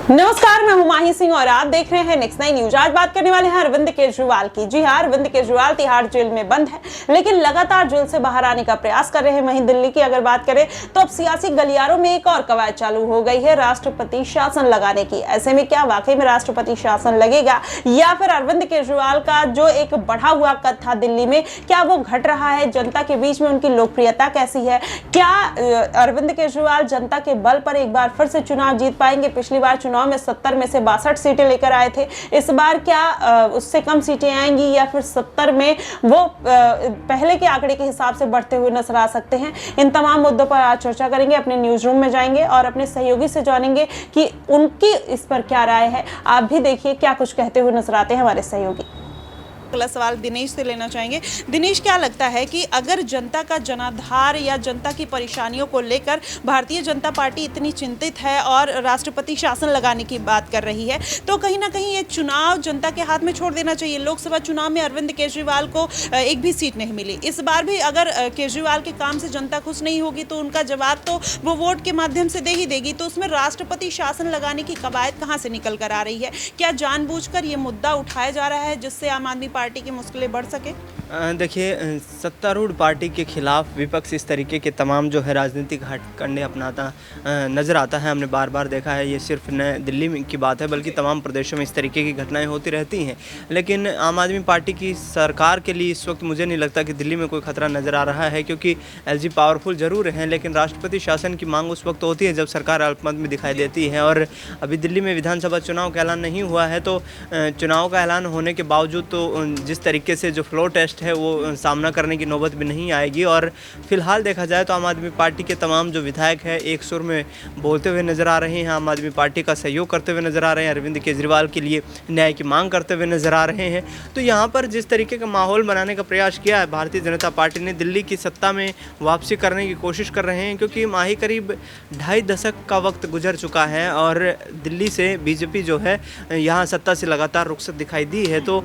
नमस्कार, मैं हूं माही सिंह और आप देख रहे हैं नेक्स्ट 9 न्यूज। आज बात करने वाले हैं अरविंद केजरीवाल की। जी हां, अरविंद केजरीवाल तिहाड़ जेल में बंद है, लेकिन लगातार जेल से बाहर आने का प्रयास कर रहे हैं। वहीं दिल्ली की अगर बात करें तो अब सियासी गलियारों में एक और कवायद चालू हो गई है राष्ट्रपति शासन लगाने की। ऐसे में क्या वाकई में राष्ट्रपति शासन लगेगा या फिर अरविंद केजरीवाल का जो एक बढ़ा हुआ कद था दिल्ली में, क्या वो घट रहा है? जनता के बीच में उनकी लोकप्रियता कैसी है? क्या अरविंद केजरीवाल जनता के बल पर एक बार फिर से चुनाव जीत पाएंगे? पिछली बार चुनाव में 70 में से 62 सीटें लेकर आए थे। इस बार क्या उससे कम सीटें आएंगी या फिर 70 में वो पहले के आंकड़े के हिसाब से बढ़ते हुए नजर आ सकते हैं? इन तमाम मुद्दों पर आज चर्चा करेंगे। अपने न्यूज रूम में जाएंगे और अपने सहयोगी से जानेंगे कि उनकी इस पर क्या राय है। आप भी देखिए क्या कुछ कहते हुए नजर आते हैं हमारे सहयोगी। अगला सवाल दिनेश से लेना चाहेंगे। दिनेश, क्या लगता है कि अगर जनता का जनाधार या जनता की परेशानियों को लेकर भारतीय जनता पार्टी इतनी चिंतित है और राष्ट्रपति शासन लगाने की बात कर रही है, तो कहीं ना कहीं ये चुनाव जनता के हाथ में छोड़ देना चाहिए? लोकसभा चुनाव में अरविंद केजरीवाल को एक भी सीट नहीं मिली। इस बार भी अगर केजरीवाल के काम से जनता खुश नहीं होगी तो उनका जवाब तो वो वोट के माध्यम से दे ही देगी। तो उसमें राष्ट्रपति शासन लगाने की कवायद कहाँ से निकल कर आ रही है? क्या जानबूझकर ये मुद्दा उठाया जा रहा है जिससे आम आदमी पार्टी की मुश्किलें बढ़ सके? देखिए, सत्तारूढ़ पार्टी के खिलाफ विपक्ष इस तरीके के तमाम जो है राजनीतिक हथकंडे अपनाता नज़र आता है। हमने बार बार देखा है। ये सिर्फ न दिल्ली की बात है बल्कि तमाम प्रदेशों में इस तरीके की घटनाएं होती रहती हैं। लेकिन आम आदमी पार्टी की सरकार के लिए इस वक्त मुझे नहीं लगता कि दिल्ली में कोई खतरा नज़र आ रहा है, क्योंकि एलजी पावरफुल ज़रूर हैं, लेकिन राष्ट्रपति शासन की मांग उस वक्त होती है जब सरकार अल्पमत में दिखाई देती है। और अभी दिल्ली में विधानसभा चुनाव का ऐलान नहीं हुआ है, तो चुनाव का ऐलान होने के बावजूद तो जिस तरीके से जो फ्लोर टेस्ट है वो सामना करने की नौबत भी नहीं आएगी। और फिलहाल देखा जाए तो आम आदमी पार्टी के तमाम जो विधायक हैं एक सुर में बोलते हुए नज़र आ रहे हैं, आम आदमी पार्टी का सहयोग करते हुए नज़र आ रहे हैं, अरविंद केजरीवाल के लिए न्याय की मांग करते हुए नज़र आ रहे हैं। तो यहाँ पर जिस तरीके का माहौल बनाने का प्रयास किया है भारतीय जनता पार्टी ने, दिल्ली की सत्ता में वापसी करने की कोशिश कर रहे हैं, क्योंकि माही करीब 2.5 दशक का वक्त गुजर चुका है और दिल्ली से बीजेपी जो है यहाँ सत्ता से लगातार रुखसत दिखाई दी है। तो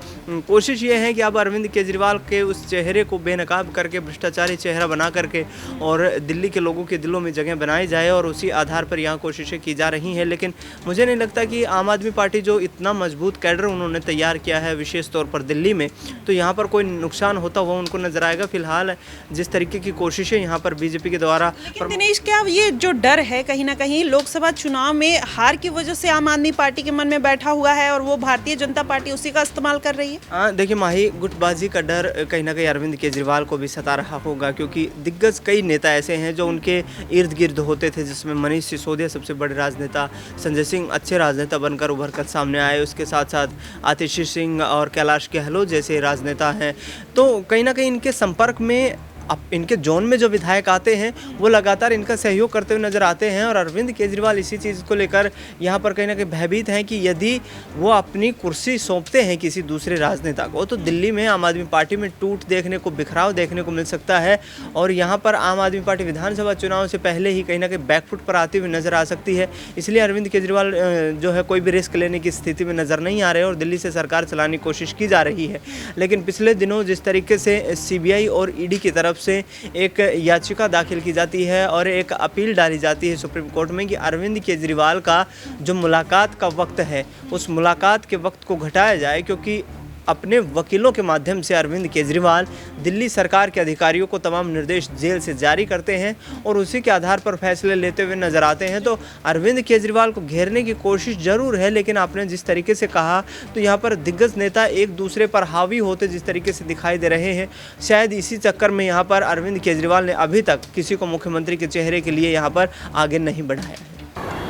कोशिश ये है कि अब अरविंद केजरीवाल के उस चेहरे को बेनकाब करके, भ्रष्टाचारी चेहरा बना करके और दिल्ली के लोगों के दिलों में जगह बनाई जाए, और उसी आधार पर यहाँ कोशिशें की जा रही हैं। लेकिन मुझे नहीं लगता कि आम आदमी पार्टी जो इतना मजबूत कैडर उन्होंने तैयार किया है विशेष तौर पर दिल्ली में, तो यहाँ पर कोई नुकसान होता हुआ उनको नजर आएगा। फिलहाल जिस तरीके की कोशिशें यहाँ पर बीजेपी के द्वारा। लेकिन दिनेश, क्या ये जो डर है कहीं ना कहीं लोकसभा चुनाव में हार की वजह से आम आदमी पार्टी के मन में बैठा हुआ है और वो भारतीय जनता पार्टी उसी का इस्तेमाल कर रही है? देखिए माही, गुटबाजी का डर कहीं ना कहीं अरविंद केजरीवाल को भी सता रहा होगा, क्योंकि दिग्गज कई नेता ऐसे हैं जो उनके इर्द गिर्द होते थे, जिसमें मनीष सिसोदिया सबसे बड़े राजनेता, संजय सिंह अच्छे राजनेता बनकर उभर कर सामने आए, उसके साथ साथ आतिशी सिंह और कैलाश गहलोत जैसे राजनेता हैं। तो कहीं ना कहीं इनके संपर्क में अब इनके जोन में जो विधायक आते हैं वो लगातार इनका सहयोग करते हुए नज़र आते हैं। और अरविंद केजरीवाल इसी चीज़ को लेकर यहाँ पर कहीं ना कहीं भयभीत हैं कि यदि वो अपनी कुर्सी सौंपते हैं किसी दूसरे राजनेता को, तो दिल्ली में आम आदमी पार्टी में टूट देखने को, बिखराव देखने को मिल सकता है। और यहाँ पर आम आदमी पार्टी विधानसभा चुनाव से पहले ही कहीं ना कहीं बैकफुट पर आती हुई नज़र आ सकती है। इसलिए अरविंद केजरीवाल जो है कोई भी रिस्क लेने की स्थिति में नज़र नहीं आ रहे और दिल्ली से सरकार चलाने की कोशिश की जा रही है। लेकिन पिछले दिनों जिस तरीके से CBI और ED की तरफ से एक याचिका दाखिल की जाती है और एक अपील डाली जाती है सुप्रीम कोर्ट में कि अरविंद केजरीवाल का जो मुलाकात का वक्त है उस मुलाकात के वक्त को घटाया जाए, क्योंकि अपने वकीलों के माध्यम से अरविंद केजरीवाल दिल्ली सरकार के अधिकारियों को तमाम निर्देश जेल से जारी करते हैं और उसी के आधार पर फैसले लेते हुए नजर आते हैं। तो अरविंद केजरीवाल को घेरने की कोशिश जरूर है, लेकिन आपने जिस तरीके से कहा तो यहाँ पर दिग्गज नेता एक दूसरे पर हावी होते जिस तरीके से दिखाई दे रहे हैं, शायद इसी चक्कर में यहाँ पर अरविंद केजरीवाल ने अभी तक किसी को मुख्यमंत्री के चेहरे के लिए यहाँ पर आगे नहीं बढ़ाया है।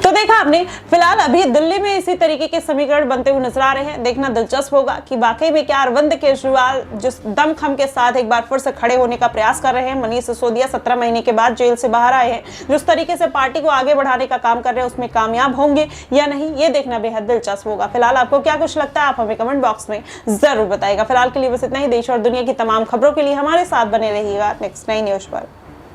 तो देखा आपने, फिलहाल अभी दिल्ली में इसी तरीके के समीकरण बनते हुए नजर आ रहे हैं। देखना दिलचस्प होगा कि वाकई में क्या अरविंद केजरीवाल जिस दमखम के साथ एक बार फिर से खड़े होने का प्रयास कर रहे हैं, मनीष सिसोदिया 17 महीने के बाद जेल से बाहर आए हैं, जिस तरीके से पार्टी को आगे बढ़ाने का काम कर रहे हैं उसमें कामयाब होंगे या नहीं, ये देखना बेहद दिलचस्प होगा। फिलहाल आपको क्या कुछ लगता है आप हमें कमेंट बॉक्स में जरूर बताइएगा। फिलहाल के लिए बस इतना ही। देश और दुनिया की तमाम खबरों के लिए हमारे साथ बने रहिएगा नेक्स्ट 9 न्यूज पर।